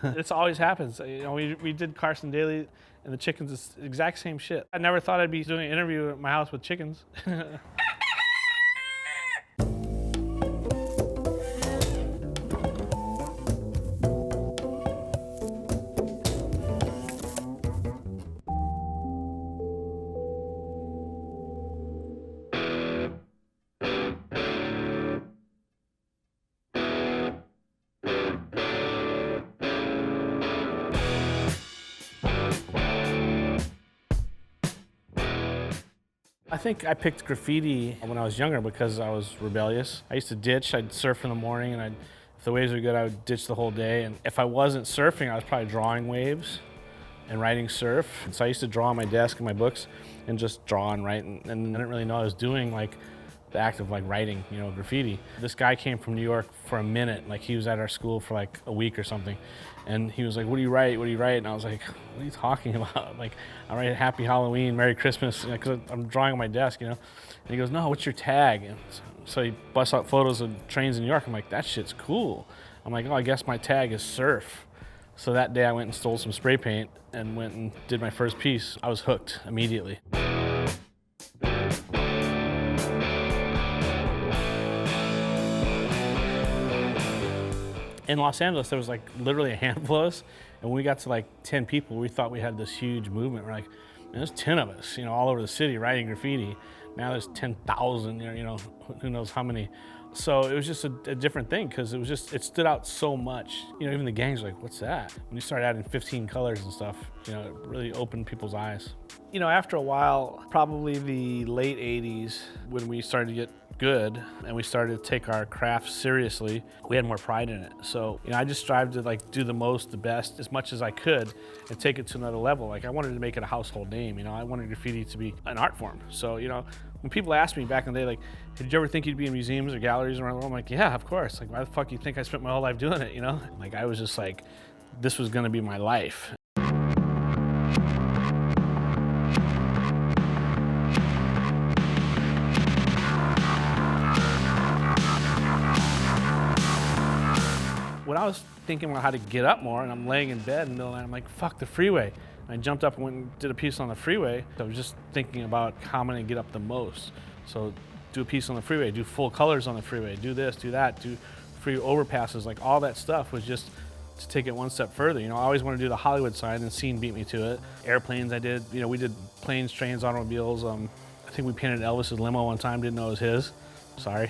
This always happens. You know, we did Carson Daly and the chickens, is the exact same shit. I never thought I'd be doing an interview at my house with chickens. I think I picked graffiti when I was younger because I was rebellious. I used to ditch, I'd surf in the morning, and if the waves were good, I would ditch the whole day. And if I wasn't surfing, I was probably drawing waves and writing surf. And so I used to draw on my desk in my books and just draw and write. And I didn't really know I was doing like the act of like writing, you know, graffiti. This guy came from New York for a minute. Like he was at our school for like a week or something. And he was like, what do you write? What do you write? And I was like, what are you talking about? Like, I write Happy Halloween, Merry Christmas, because I'm drawing on my desk, you know? And he goes, no, what's your tag? And so he busts out photos of trains in New York. I'm like, that shit's cool. I'm like, oh, I guess my tag is surf. So that day I went and stole some spray paint and went and did my first piece. I was hooked immediately. In Los Angeles, there was like literally a handful of us, and when we got to like 10 people, we thought we had this huge movement. We're like, man, there's 10 of us, you know, all over the city writing graffiti. Now there's 10,000, you know, who knows how many. So it was just a different thing because it stood out so much. You know, even the gangs were like, what's that? When you start adding 15 colors and stuff, you know, it really opened people's eyes. You know, after a while, probably the late 80s, when we started to get good and we started to take our craft seriously, we had more pride in it. So, you know, I just strived to like do the most, the best, as much as I could and take it to another level. Like I wanted to make it a household name, you know, I wanted graffiti to be an art form. So, you know, when people asked me back in the day, like, did you ever think you'd be in museums or galleries around the world? I'm like, yeah, of course. Like, why the fuck do you think I spent my whole life doing it, you know? Like, I was just like, this was gonna be my life. When I was thinking about how to get up more, and I'm laying in bed in the middle of the night, I'm like, fuck the freeway. And I jumped up and went and did a piece on the freeway. I was just thinking about how I'm gonna get up the most. So do a piece on the freeway, do full colors on the freeway, do this, do that, do free overpasses, like all that stuff was just to take it one step further. You know, I always wanted to do the Hollywood side, and scene beat me to it. Airplanes I did, you know, we did planes, trains, automobiles. I think we painted Elvis's limo one time, didn't know it was his. Sorry.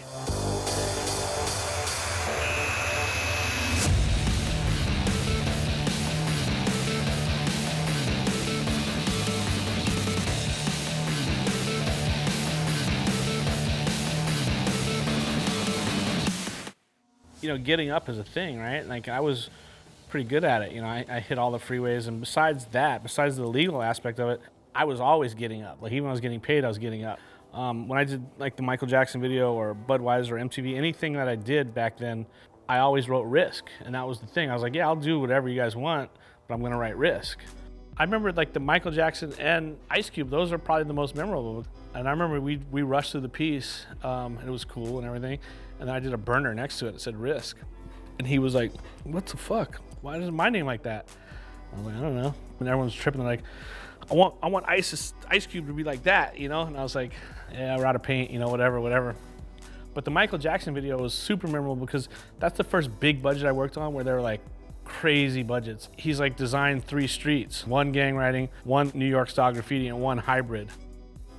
You know, getting up is a thing, right? Like I was pretty good at it. You know, I hit all the freeways, and besides that, besides the legal aspect of it, I was always getting up. Like even when I was getting paid, I was getting up. When I did like the Michael Jackson video or Budweiser or MTV, anything that I did back then, I always wrote risk, and that was the thing. I was like, yeah, I'll do whatever you guys want, but I'm gonna write risk. I remember like the Michael Jackson and Ice Cube, those are probably the most memorable. And I remember we rushed through the piece, and it was cool and everything. And then I did a burner next to it that said risk. And he was like, what the fuck? Why is my name like that? I was like, I don't know. And everyone's tripping, they're like, I want Ice Cube to be like that, you know? And I was like, yeah, we're out of paint, you know, whatever. But the Michael Jackson video was super memorable because that's the first big budget I worked on where they were like crazy budgets. He's like designed 3 streets, 1 gang writing, 1 New York style graffiti, and 1 hybrid.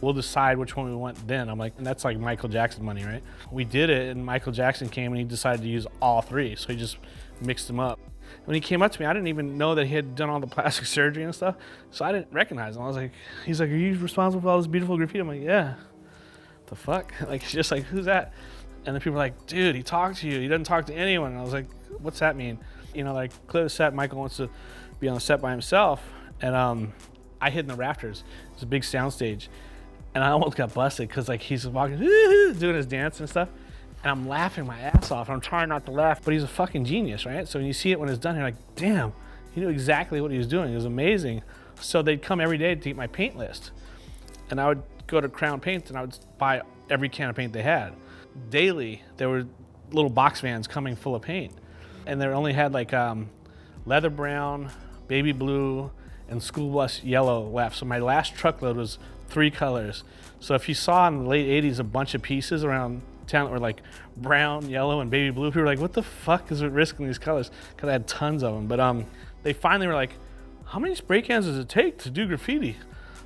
We'll decide which one we want then. I'm like, and that's like Michael Jackson money, right? We did it, and Michael Jackson came and he decided to use all 3, so he just mixed them up. When he came up to me, I didn't even know that he had done all the plastic surgery and stuff, so I didn't recognize him. I was like, he's like, are you responsible for all this beautiful graffiti? I'm like, yeah. The fuck? Like, it's just like, who's that? And then people were like, dude, he talked to you. He doesn't talk to anyone. And I was like, what's that mean? You know, like, clear the set. Michael wants to be on the set by himself. And I hid in the rafters. It's a big sound stage. And I almost got busted because like he's walking, doing his dance and stuff. And I'm laughing my ass off. I'm trying not to laugh, but he's a fucking genius, right? So when you see it when it's done, you're like, damn, he knew exactly what he was doing. It was amazing. So they'd come every day to get my paint list. And I would go to Crown Paints and I would buy every can of paint they had. Daily, there were little box vans coming full of paint. And they only had like leather brown, baby blue, and school bus yellow left. So my last truckload was 3 colors. So if you saw in the late 80s a bunch of pieces around town that were like brown, yellow, and baby blue, people were like, what the fuck is it risking these colors? Because I had tons of them. But they finally were like, how many spray cans does it take to do graffiti?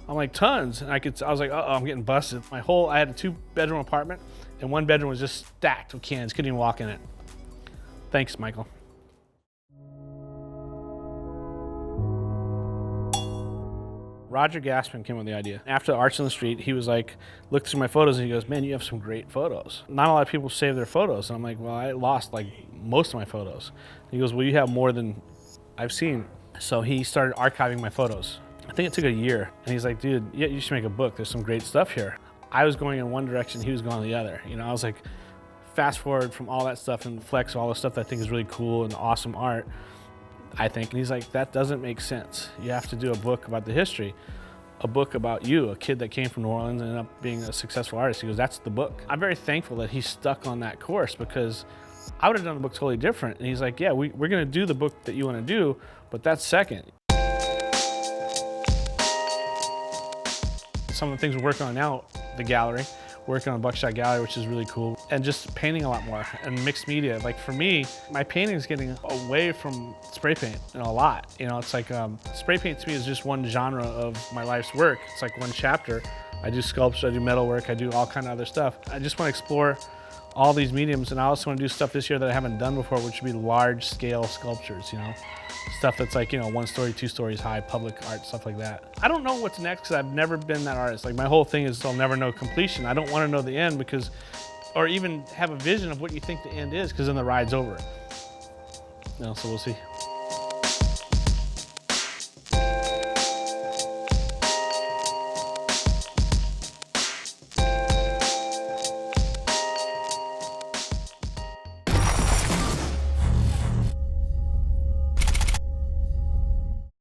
I'm like, tons. And I was like, uh-oh, I'm getting busted. I had a 2-bedroom apartment, and 1 bedroom was just stacked with cans. Couldn't even walk in it. Thanks, Michael. Roger Gaspin came up with the idea. After Arts on the Street, he was like, looked through my photos and he goes, man, you have some great photos. Not a lot of people save their photos. And I'm like, well, I lost like most of my photos. And he goes, well, you have more than I've seen. So he started archiving my photos. I think it took a year. And he's like, dude, yeah, you should make a book. There's some great stuff here. I was going in one direction, he was going the other. You know, I was like, fast forward from all that stuff and flex all the stuff that I think is really cool and awesome art, I think. And he's like, that doesn't make sense. You have to do a book about the history, a book about you, a kid that came from New Orleans and ended up being a successful artist. He goes, that's the book. I'm very thankful that he stuck on that course, because I would have done a book totally different. And he's like, yeah, we're gonna do the book that you wanna do, but that's second. Some of the things we're working on now, the gallery, working on Buckshot Gallery, which is really cool, and just painting a lot more and mixed media. Like for me, my painting is getting away from spray paint, you know, a lot. You know, it's like spray paint to me is just one genre of my life's work. It's like one chapter. I do sculpture, I do metal work, I do all kind of other stuff. I just want to explore all these mediums, and I also want to do stuff this year that I haven't done before, which would be large scale sculptures, you know? Stuff that's like, you know, 1 story, 2 stories high, public art, stuff like that. I don't know what's next because I've never been that artist. Like my whole thing is I'll never know completion. I don't want to know the end because, or even have a vision of what you think the end is, because then the ride's over. You know, so we'll see.